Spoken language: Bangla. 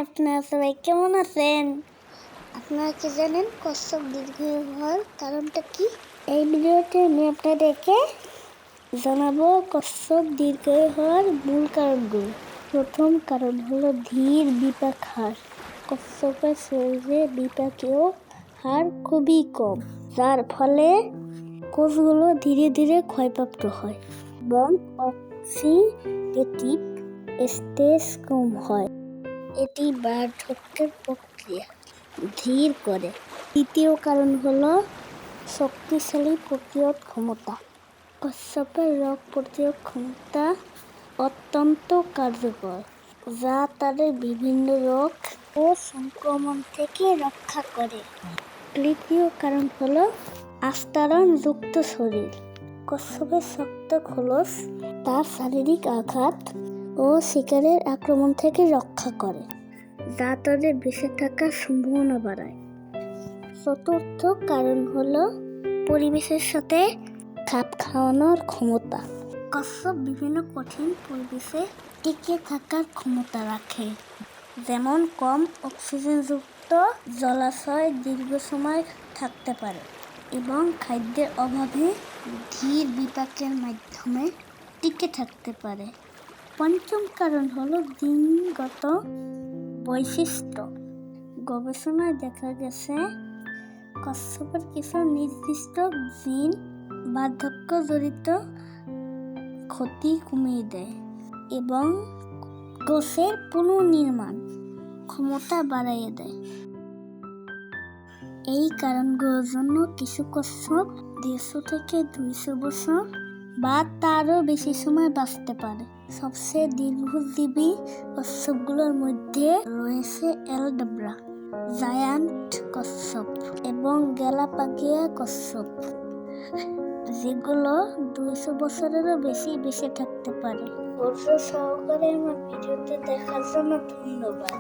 আপনারা সবাই কেমন আছেন? আপনারা কি জানেন কচ্ছপ দীর্ঘায়ু হওয়ার কারণটা কি? এই ভিডিওতে আমি আপনাদেরকে জানাবো কচ্ছপ দীর্ঘায়ু হওয়ার মূল কারণগুলো। প্রথম কারণ হলো ধীর বিপাক হার। কচ্ছপের শরীরে বিপাকীয় হার খুবই কম, যার ফলে কোষগুলো ধীরে ধীরে ক্ষয়প্রাপ্ত হয় এবং অক্সিডেটিভ স্ট্রেস কম হয়। এটি বার্ধক্যের প্রক্রিয়া ধীর করে। দ্বিতীয় কারণ হলো শক্তিশালী প্রতিরোধ ক্ষমতা। কচ্ছপের রোগ প্রতিরোধ ক্ষমতা অত্যন্ত কার্যকর, যা তাদের বিভিন্ন রোগ ও সংক্রমণ থেকে রক্ষা করে। তৃতীয় কারণ হলো আস্তরণযুক্ত শরীর। কচ্ছপের শক্ত খোলস তার শারীরিক আঘাত ও শিকারের আক্রমণ থেকে রক্ষা করে, যা তাদের বেঁচে থাকার সম্ভাবনা বাড়ায়। চতুর্থ কারণ হলো পরিবেশের সাথে খাপ খাওয়ানোর ক্ষমতা। কচ্ছপ বিভিন্ন কঠিন পরিবেশে টিকে থাকার ক্ষমতা রাখে, যেমন কম অক্সিজেনযুক্ত জলাশয় দীর্ঘ সময় থাকতে পারে এবং খাদ্যের অভাবে ধীর বিপাকের মাধ্যমে টিকে থাকতে পারে। পঞ্চম কারণ হলো জিনগত বৈশিষ্ট্য। গবেষণায় দেখা গেছে কচ্ছপের কিছু নির্দিষ্ট জিন বার্ধক্যজনিত ক্ষতি কমিয়ে দেয় এবং কোষের পুনর্নির্মাণ ক্ষমতা বাড়িয়ে দেয়। এই কারণগুলোর জন্য কিছু কচ্ছপ 150 থেকে 200 বছর বা তারও বেশি সময় বাঁচতে পারে। সবচেয়ে দীর্ঘজীবী কচ্ছপগুলোর মধ্যে রয়েছে এলডাব্রা, জায়ান্ট কচ্ছপ এবং গ্যালাপাগোসীয় কচ্ছপ, যেগুলো 200 বছরেরও বেশি বেঁচে থাকতে পারে। ধৈর্য সহকারে আমার ভিডিওটি দেখার জন্য ধন্যবাদ।